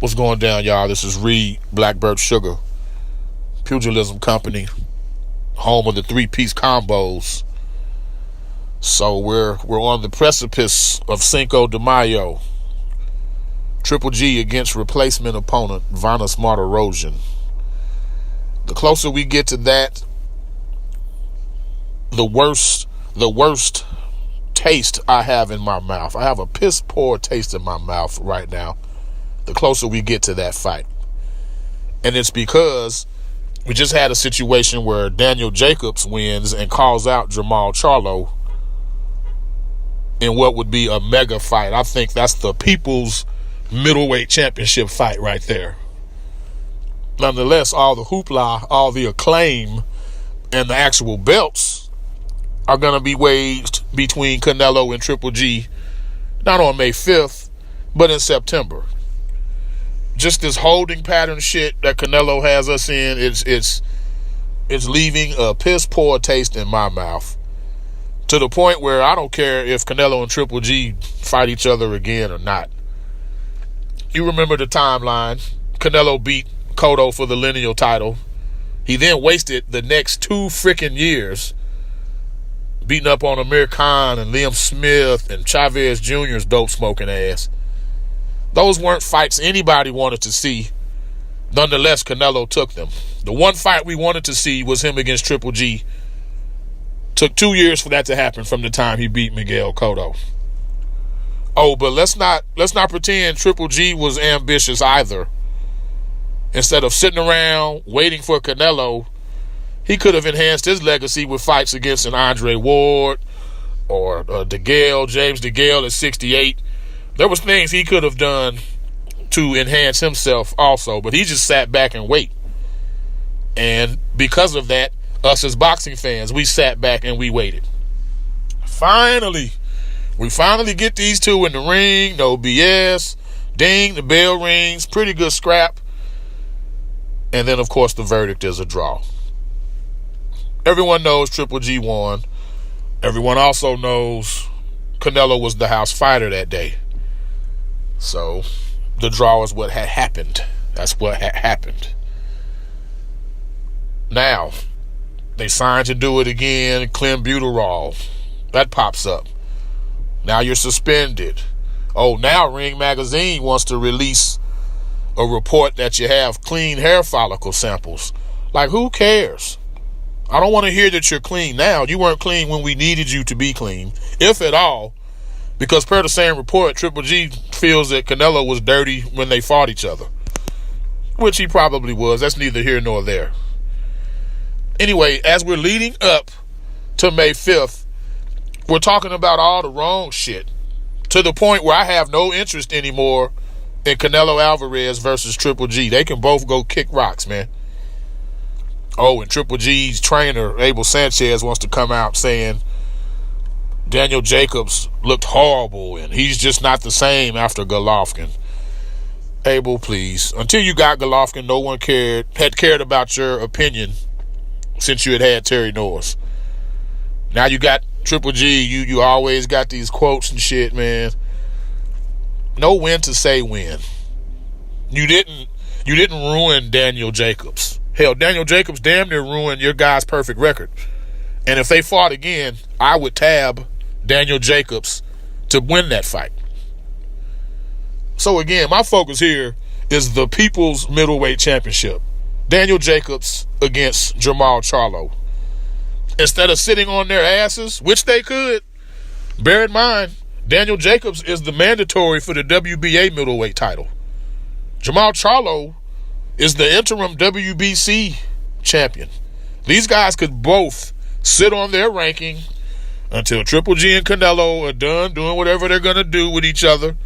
What's going down, y'all? This is Reed, Black Bert Sugar, Pugilism Company, home of the three-piece combos. So we're on the precipice of Cinco de Mayo. Triple G against replacement opponent Vanna Smart Erosion. The closer we get to that, the worst taste I have in my mouth. I have a piss poor taste in my mouth right now. The closer we get to that fight. And it's because we just had a situation where Daniel Jacobs wins and calls out Jermall Charlo in what would be a mega fight. I think that's the people's middleweight championship fight right there. Nonetheless, all the hoopla, all the acclaim, and the actual belts are going to be waged between Canelo and Triple G, not on May 5th, but in September. Just this holding pattern shit that Canelo has us in, it's leaving a piss poor taste in my mouth, to the point where I don't care if Canelo and Triple G fight each other again or not. You remember the timeline. Canelo beat Cotto for the lineal title. He then wasted the next 2 freaking years beating up on Amir Khan and Liam Smith and Chavez Jr.'s dope smoking ass. Those weren't fights anybody wanted to see. Nonetheless, Canelo took them. The one fight we wanted to see was him against Triple G. Took 2 years for that to happen from the time he beat Miguel Cotto. Oh, but let's not pretend Triple G was ambitious either. Instead of sitting around waiting for Canelo, he could have enhanced his legacy with fights against an Andre Ward or James DeGale at 68. There was things he could have done to enhance himself also, but he just sat back and wait. And because of that, us as boxing fans, we sat back and we waited. We finally get these two in the ring, no BS. Ding, the bell rings, pretty good scrap. And then, of course, the verdict is a draw. Everyone knows Triple G won. Everyone also knows Canelo was the house fighter that day. So, the draw is what had happened. That's what had happened. Now, they signed to do it again. Clenbuterol. That pops up. Now you're suspended. Oh, now Ring Magazine wants to release a report that you have clean hair follicle samples. Like, who cares? I don't want to hear that you're clean now. You weren't clean when we needed you to be clean, if at all. Because per the same report, Triple G feels that Canelo was dirty when they fought each other. Which he probably was. That's neither here nor there. Anyway, as we're leading up to May 5th, we're talking about all the wrong shit. To the point where I have no interest anymore in Canelo Alvarez versus Triple G. They can both go kick rocks, man. Oh, and Triple G's trainer, Abel Sanchez, wants to come out saying Daniel Jacobs looked horrible and he's just not the same after Golovkin. Abel, please. Until you got Golovkin, no one had cared about your opinion since you had Terry Norris. Now you got Triple G, you always got these quotes and shit, man. Know when to say when. You didn't ruin Daniel Jacobs. Hell, Daniel Jacobs damn near ruined your guy's perfect record. And if they fought again, I would tab Daniel Jacobs to win that fight. So again, my focus here is the People's Middleweight Championship. Daniel Jacobs against Jermall Charlo. Instead of sitting on their asses, which they could, bear in mind, Daniel Jacobs is the mandatory for the WBA middleweight title. Jermall Charlo is the interim WBC champion. These guys could both sit on their ranking until Triple G and Canelo are done doing whatever they're going to do with each other.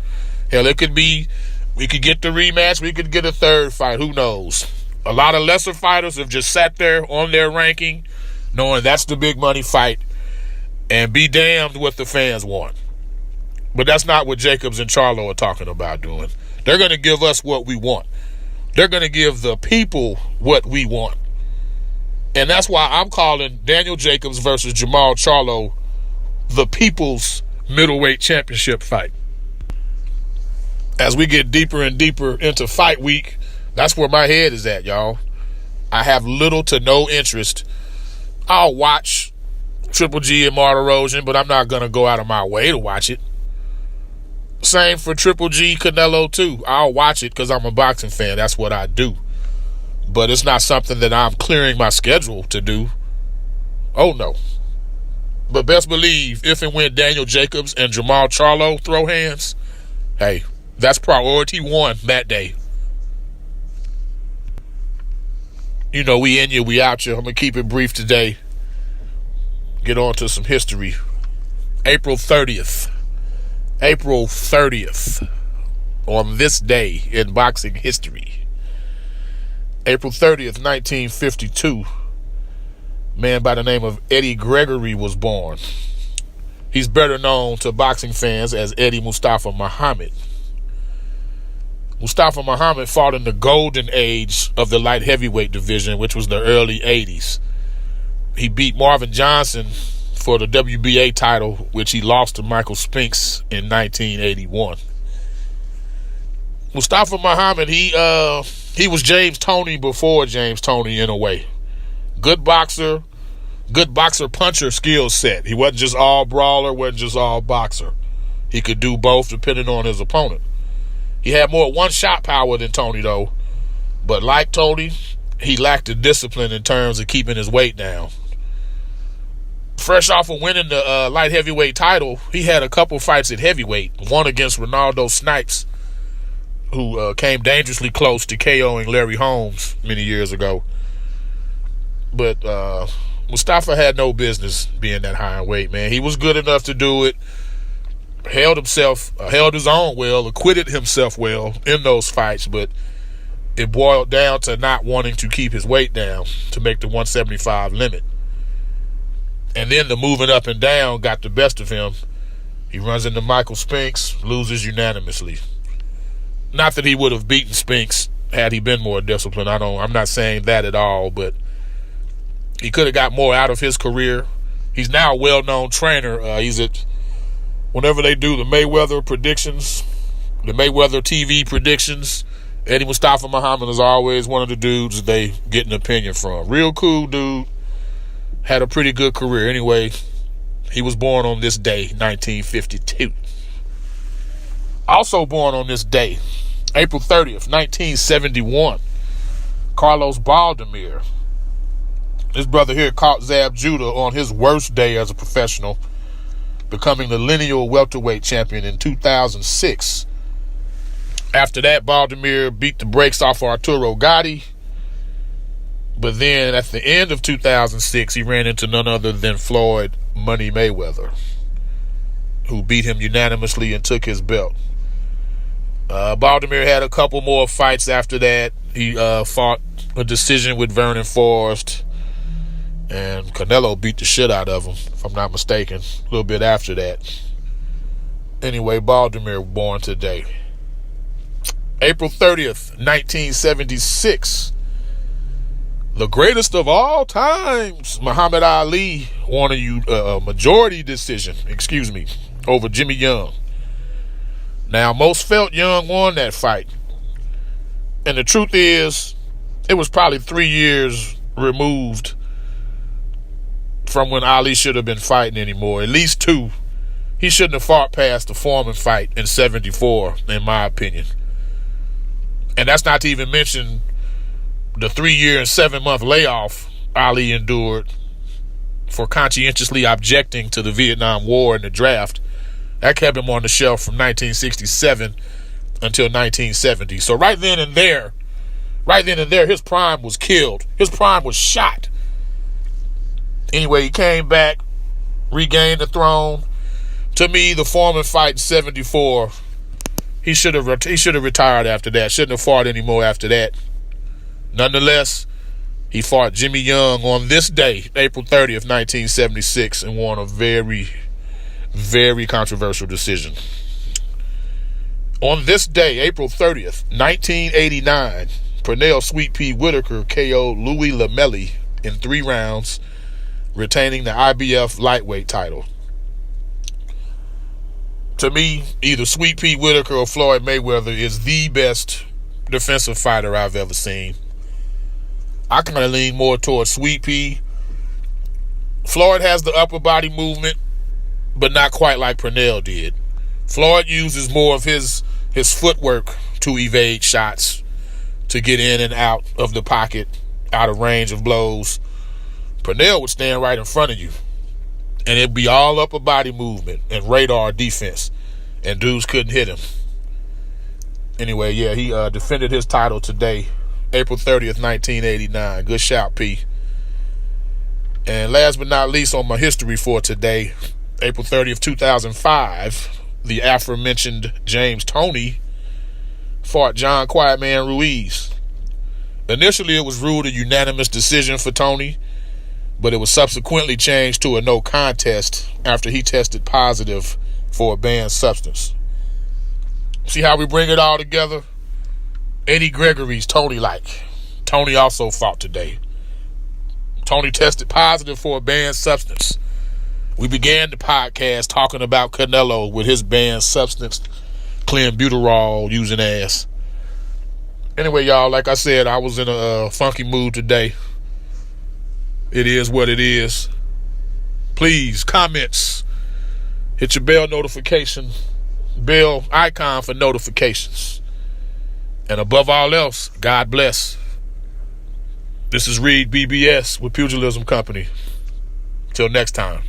Hell, it could be, we could get the rematch, we could get a third fight, who knows. A lot of lesser fighters have just sat there on their ranking, knowing that's the big money fight, and be damned what the fans want. But that's not what Jacobs and Charlo are talking about doing. They're going to give us what we want. They're going to give the people what we want. And that's why I'm calling Daniel Jacobs versus Jermall Charlo the People's Middleweight Championship fight. as we get deeper and deeper into fight week, that's where my head is at, y'all. I have little to no interest. I'll watch Triple G and Mark Erosion, but I'm not going to go out of my way to watch it. Same for Triple G, Canelo too. I'll watch it because I'm a boxing fan. That's what I do. But it's not something that I'm clearing my schedule to do. Oh, no. But best believe, if and when Daniel Jacobs and Jamal Charlo throw hands, hey, that's priority one that day. You know, we in you, we out you. I'm going to keep it brief today. Get on to some history. April 30th. April 30th. On this day in boxing history. April 30th, 1952. Man by the name of Eddie Gregory was born. He's better known to boxing fans as Eddie Mustafa Muhammad. Mustafa Muhammad fought in the golden age of the light heavyweight division, which was the early 80s. He beat Marvin Johnson for the WBA title, which he lost to Michael Spinks in 1981. Mustafa Muhammad, he was James Toney before James Toney in a way. Good boxer puncher skill set. He wasn't just all brawler, wasn't just all boxer. He could do both depending on his opponent. He had more one-shot power than Toney, though. But like Toney, he lacked the discipline in terms of keeping his weight down. Fresh off of winning the light heavyweight title, he had a couple fights at heavyweight. One against Ronaldo Snipes, who came dangerously close to KOing Larry Holmes many years ago. But Mustafa had no business being that high in weight, man. He was good enough to do it. Held his own well, acquitted himself well in those fights, but it boiled down to not wanting to keep his weight down to make the 175 limit. And then the moving up and down got the best of him. He runs into Michael Spinks, loses unanimously. Not that he would have beaten Spinks had he been more disciplined. I'm not saying that at all, but he could have got more out of his career. He's now a well-known trainer. He's at, whenever they do the Mayweather predictions, the Mayweather TV predictions, Eddie Mustafa Muhammad is always one of the dudes that they get an opinion from. Real cool dude. Had a pretty good career. Anyway, he was born on this day, 1952. Also born on this day, April 30th, 1971, Carlos Baldomir. This brother here caught Zab Judah on his worst day as a professional, becoming the lineal welterweight champion in 2006. After that, Baldomir beat the brakes off Arturo Gatti. But then at the end of 2006, he ran into none other than Floyd Money Mayweather, who beat him unanimously and took his belt. Baldomir had a couple more fights after that. He fought a decision with Vernon Forrest, and Canelo beat the shit out of him, if I'm not mistaken, a little bit after that. Anyway, Baldomir born today. April 30th, 1976. The greatest of all times, Muhammad Ali won a majority decision, over Jimmy Young. Now, most felt Young won that fight. And the truth is, it was probably 3 years removed from when Ali should have been fighting anymore. At least 2. He shouldn't have fought past the Foreman fight in 74, in my opinion. And that's not to even mention the 3-year and 7-month layoff Ali endured for conscientiously objecting to the Vietnam War and the draft. That kept him on the shelf from 1967 until 1970. So right then and there, his prime was killed. His prime was shot. Anyway, he came back, regained the throne. To me, the Foreman fight in 74, he should have retired after that. Shouldn't have fought anymore after that. Nonetheless, he fought Jimmy Young on this day, April 30th, 1976, and won a very, very controversial decision. On this day, April 30th, 1989, Pernell Sweet Pea Whitaker KO'd Louis Lamelli in 3 rounds, retaining the IBF lightweight title. To me, either Sweet Pea Whitaker or Floyd Mayweather is the best defensive fighter I've ever seen. I kind of lean more towards Sweet Pea. Floyd has the upper body movement, but not quite like Pernell did. Floyd uses more of his footwork to evade shots, to get in and out of the pocket, out of range of blows. Pernell would stand right in front of you, and it'd be all upper body movement and radar defense, and dudes couldn't hit him. Anyway, yeah, he defended his title today, April 30th, 1989. Good shout, P. And last but not least on my history for today, April 30th, 2005, the aforementioned James Toney fought John Quietman Ruiz. Initially, it was ruled a unanimous decision for Toney, but it was subsequently changed to a no contest after he tested positive for a banned substance. See how we bring it all together? Eddie Gregory's Toney-like. Toney also fought today. Toney tested positive for a banned substance. We began the podcast talking about Canelo with his banned substance, clenbuterol using ass. Anyway, y'all, like I said, I was in a funky mood today. It is what it is. Please, comments. Hit your bell notification. Bell icon for notifications. And above all else, God bless. This is Reed BBS with Pugilism Company. Till next time.